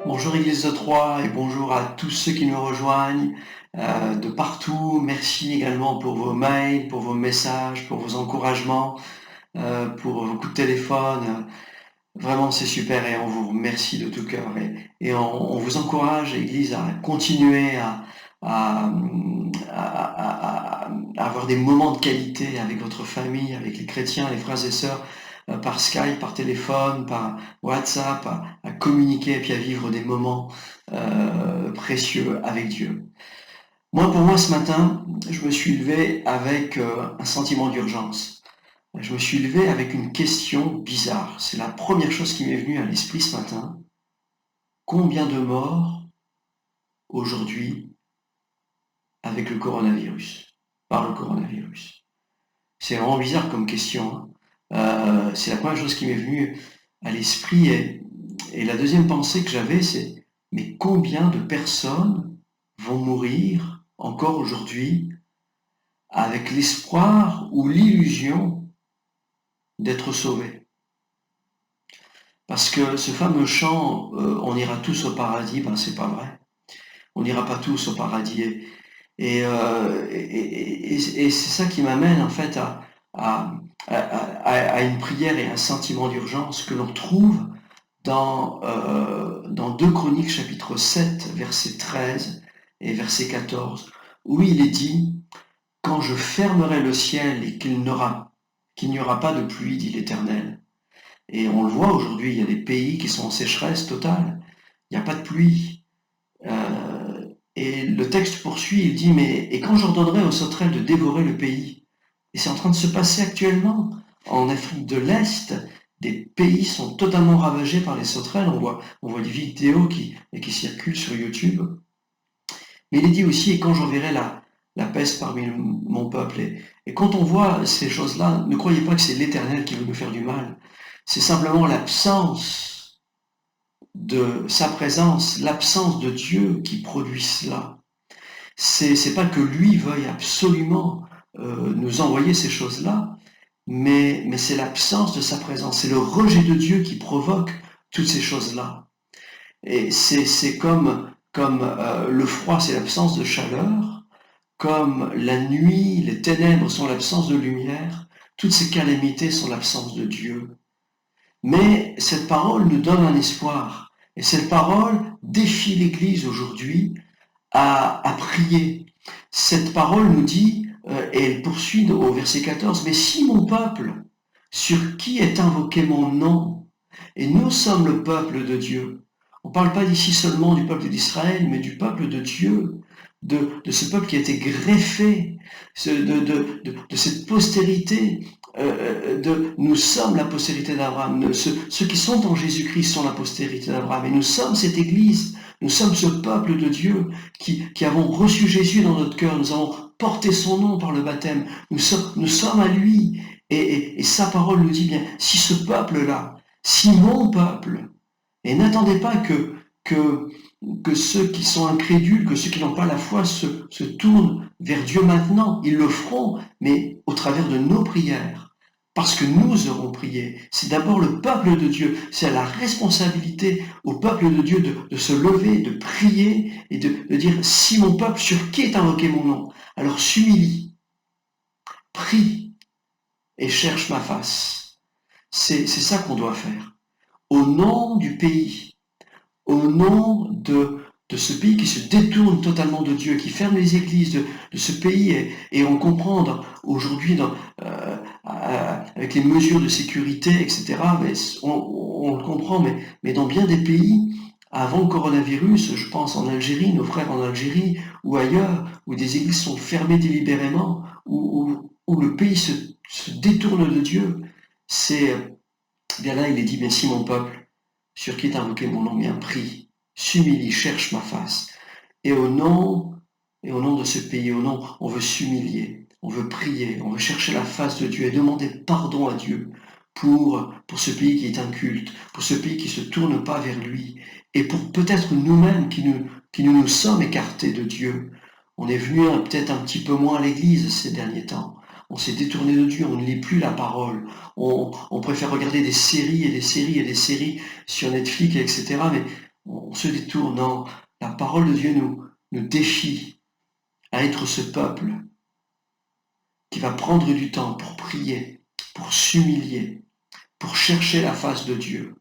Bonjour Église de Troyes et bonjour à tous ceux qui nous rejoignent de partout. Merci également pour vos mails, pour vos messages, pour vos encouragements, pour vos coups de téléphone. Vraiment, c'est super et on vous remercie de tout cœur. Et on vous encourage, Église, à continuer à- à avoir des moments de qualité avec votre famille, avec les chrétiens, les frères et sœurs, par Skype, par téléphone, par WhatsApp, à communiquer et puis à vivre des moments précieux avec Dieu. Pour moi, ce matin, je me suis levé avec un sentiment d'urgence. Je me suis levé avec une question bizarre. C'est la première chose qui m'est venue à l'esprit ce matin. Combien de morts aujourd'hui avec le coronavirus, par le coronavirus? C'est vraiment bizarre comme question, hein. C'est la première chose qui m'est venue à l'esprit. Et la deuxième pensée que j'avais, c'est mais combien de personnes vont mourir encore aujourd'hui avec l'espoir ou l'illusion d'être sauvées? Parce que ce fameux chant on ira tous au paradis, ben c'est pas vrai. On n'ira pas tous au paradis. Et c'est ça qui m'amène en fait à une prière et un sentiment d'urgence que l'on trouve dans 2 Chroniques chapitre 7, verset 13 et verset 14, où il est dit « Quand je fermerai le ciel et qu'il n'y aura pas de pluie, dit l'Éternel. » Et on le voit aujourd'hui, il y a des pays qui sont en sécheresse totale, il n'y a pas de pluie. Et le texte poursuit, il dit « Mais et quand j'ordonnerai aux sauterelles de dévorer le pays ?» Et c'est en train de se passer actuellement. En Afrique de l'Est, des pays sont totalement ravagés par les sauterelles. On voit des vidéos qui circulent sur YouTube. Mais il est dit aussi « Et quand j'enverrai la peste parmi mon peuple ?» Et quand on voit ces choses-là, ne croyez pas que c'est l'Éternel qui veut nous faire du mal. C'est simplement l'absence de sa présence, l'absence de Dieu qui produit cela. C'est pas que lui veuille absolument nous envoyer ces choses-là, mais c'est l'absence de sa présence, c'est le rejet de Dieu qui provoque toutes ces choses-là. Et c'est comme le froid, c'est l'absence de chaleur, comme la nuit, les ténèbres sont l'absence de lumière, toutes ces calamités sont l'absence de Dieu. Mais cette parole nous donne un espoir, et cette parole défie l'Église aujourd'hui à prier. Cette parole nous dit, et elle poursuit au verset 14, « Mais si mon peuple, sur qui est invoqué mon nom, et nous sommes le peuple de Dieu. » On ne parle pas d'ici seulement du peuple d'Israël, mais du peuple de Dieu, de ce peuple qui a été greffé, de cette postérité. Nous sommes la postérité d'Abraham. Ceux qui sont en Jésus-Christ sont la postérité d'Abraham. Et nous sommes cette Église. Nous sommes ce peuple de Dieu qui avons reçu Jésus dans notre cœur. Nous avons porté son nom par le baptême. Nous sommes à lui. Et sa parole nous dit bien, si ce peuple-là, si mon peuple, et n'attendez pas que ceux qui sont incrédules, que ceux qui n'ont pas la foi se tournent vers Dieu maintenant. Ils le feront, mais au travers de nos prières. Parce que nous aurons prié. C'est d'abord le peuple de Dieu. C'est la responsabilité au peuple de Dieu de se lever, de prier et de dire, si mon peuple sur qui est invoqué mon nom, alors s'humilie, prie et cherche ma face. C'est ça qu'on doit faire. Au nom du pays, au nom de ce pays qui se détourne totalement de Dieu, qui ferme les églises de ce pays, et on comprend aujourd'hui avec les mesures de sécurité, etc., mais on le comprend, mais dans bien des pays, avant le coronavirus, je pense en Algérie, nos frères en Algérie, ou ailleurs, où des églises sont fermées délibérément, où le pays se détourne de Dieu, c'est bien là, il est dit, bien si mon peuple, sur qui est invoqué mon nom, bien prie, s'humilie, cherche ma face. Et au nom de ce pays, on veut s'humilier, on veut prier, on veut chercher la face de Dieu et demander pardon à Dieu pour ce pays qui est inculte, pour ce pays qui ne se tourne pas vers lui, et pour peut-être nous-mêmes qui nous sommes écartés de Dieu. On est venu peut-être un petit peu moins à l'église ces derniers temps. On s'est détourné de Dieu, on ne lit plus la parole. On préfère regarder des séries et des séries et des séries sur Netflix, etc. on se détourne. Non, la parole de Dieu nous défie à être ce peuple qui va prendre du temps pour prier, pour s'humilier, pour chercher la face de Dieu.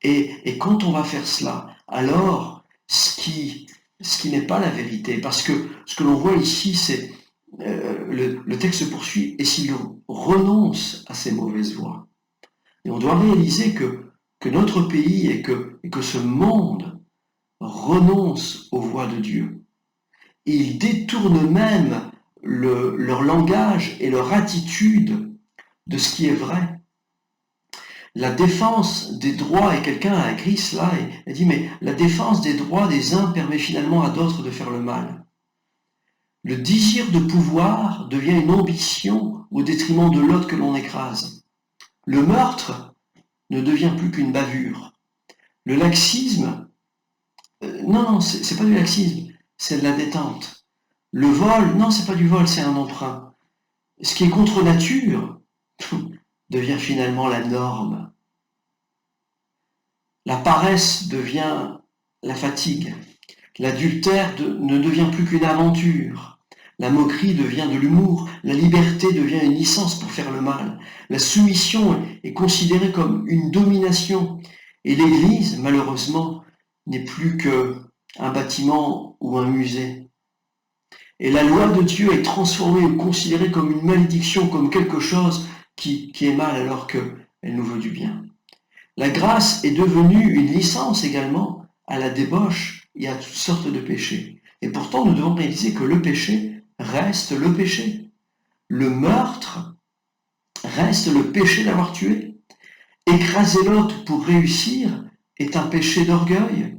Et quand on va faire cela, alors ce qui n'est pas la vérité, parce que ce que l'on voit ici, c'est le texte se poursuit, et s'il renonce à ses mauvaises voies. Et on doit réaliser que notre pays et que ce monde renonce aux voies de Dieu. Et ils détournent même leur langage et leur attitude de ce qui est vrai. La défense des droits, et quelqu'un a écrit cela, et dit, mais la défense des droits des uns permet finalement à d'autres de faire le mal. Le désir de pouvoir devient une ambition au détriment de l'autre que l'on écrase. Le meurtre ne devient plus qu'une bavure. Le laxisme, non, c'est pas du laxisme, c'est de la détente. Le vol, non, c'est pas du vol, c'est un emprunt. Ce qui est contre nature devient finalement la norme. La paresse devient la fatigue. L'adultère ne devient plus qu'une aventure. La moquerie devient de l'humour. La liberté devient une licence pour faire le mal. La soumission est considérée comme une domination. Et l'Église, malheureusement, n'est plus qu'un bâtiment ou un musée. Et la loi de Dieu est transformée ou considérée comme une malédiction, comme quelque chose qui est mal alors qu'elle nous veut du bien. La grâce est devenue une licence également à la débauche et à toutes sortes de péchés. Et pourtant, nous devons réaliser que le péché reste le péché. Le meurtre reste le péché d'avoir tué. Écraser l'autre pour réussir est un péché d'orgueil.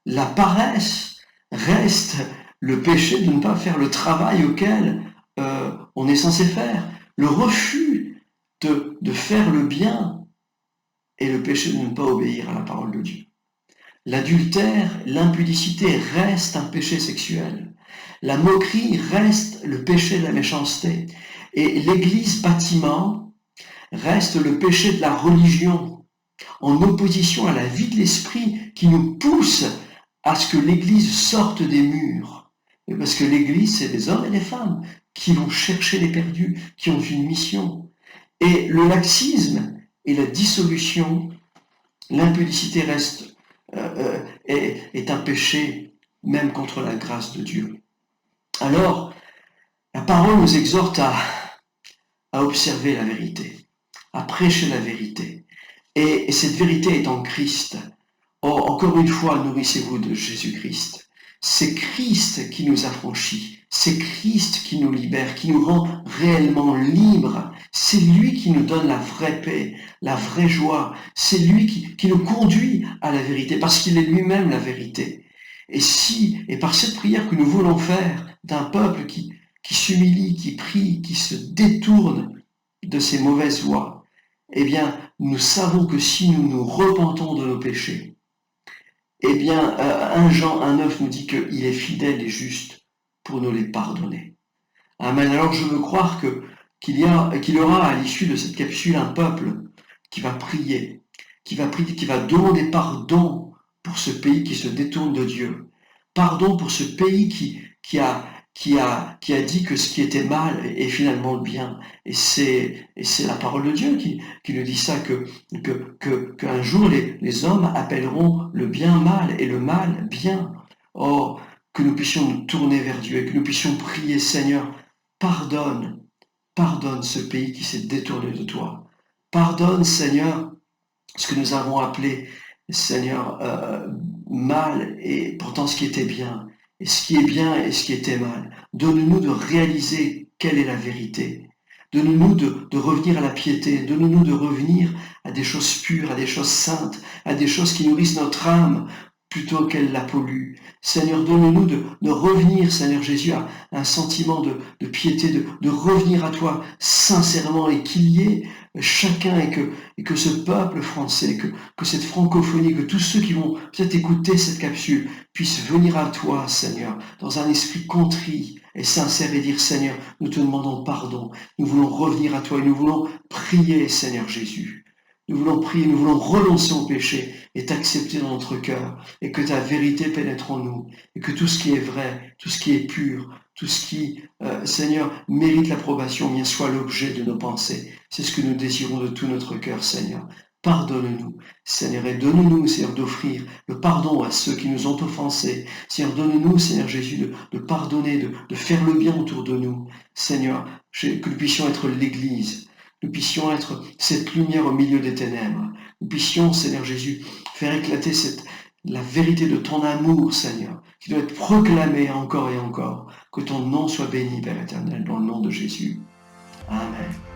La paresse reste le péché de ne pas faire le travail auquel on est censé faire. Le refus de faire le bien est le péché de ne pas obéir à la parole de Dieu. L'adultère, l'impudicité reste un péché sexuel. La moquerie reste le péché de la méchanceté. Et l'église bâtiment reste le péché de la religion, en opposition à la vie de l'esprit qui nous pousse à ce que l'église sorte des murs. Et parce que l'église, c'est des hommes et des femmes qui vont chercher les perdus, qui ont une mission. Et le laxisme et la dissolution, l'impudicité est un péché même contre la grâce de Dieu. Alors, la parole nous exhorte à observer la vérité, à prêcher la vérité. Et cette vérité est en Christ. Oh, encore une fois, nourrissez-vous de Jésus-Christ. C'est Christ qui nous affranchit. C'est Christ qui nous libère, qui nous rend réellement libres. C'est lui qui nous donne la vraie paix, la vraie joie. C'est lui qui nous conduit à la vérité, parce qu'il est lui-même la vérité. Et par cette prière que nous voulons faire d'un peuple qui s'humilie, qui prie, qui se détourne de ses mauvaises voies, eh bien, nous savons que si nous nous repentons de nos péchés, eh bien, 1 Jean 1,9 nous dit qu'il est fidèle et juste pour nous les pardonner. Amen. Alors je veux croire qu'il y aura à l'issue de cette capsule un peuple qui va prier, qui va demander pardon pour ce pays qui se détourne de Dieu. Pardon pour ce pays qui a dit que ce qui était mal est finalement le bien. Et c'est la parole de Dieu qui nous dit ça, qu'un jour les hommes appelleront le bien mal et le mal bien. Oh, que nous puissions nous tourner vers Dieu et que nous puissions prier, Seigneur, pardonne ce pays qui s'est détourné de toi. Pardonne, Seigneur, ce que nous avons appelé, Seigneur, mal et pourtant ce qui était bien. Et ce qui est bien et ce qui était mal. Donne-nous de réaliser quelle est la vérité. Donne-nous de revenir à la piété. Donne-nous de revenir à des choses pures, à des choses saintes, à des choses qui nourrissent notre âme plutôt qu'elle la pollue. Seigneur, donne-nous de revenir, Seigneur Jésus, à un sentiment de piété, de revenir à toi sincèrement et qu'il y ait chacun et que ce peuple français, que cette francophonie, que tous ceux qui vont peut-être écouter cette capsule puissent venir à toi, Seigneur, dans un esprit contrit et sincère et dire, Seigneur, nous te demandons pardon, nous voulons revenir à toi et nous voulons prier, Seigneur Jésus, Nous voulons prier, nous voulons renoncer au péché et t'accepter dans notre cœur, et que ta vérité pénètre en nous, et que tout ce qui est vrai, tout ce qui est pur, tout ce qui, Seigneur, mérite l'approbation, bien soit l'objet de nos pensées. C'est ce que nous désirons de tout notre cœur, Seigneur. Pardonne-nous, Seigneur, et donne-nous, Seigneur, d'offrir le pardon à ceux qui nous ont offensés. Seigneur, donne-nous, Seigneur Jésus, de pardonner, de faire le bien autour de nous. Seigneur, que nous puissions être l'Église, nous puissions être cette lumière au milieu des ténèbres. Nous puissions, Seigneur Jésus, faire éclater la vérité de ton amour, Seigneur, qui doit être proclamée encore et encore. Que ton nom soit béni, Père éternel, dans le nom de Jésus. Amen.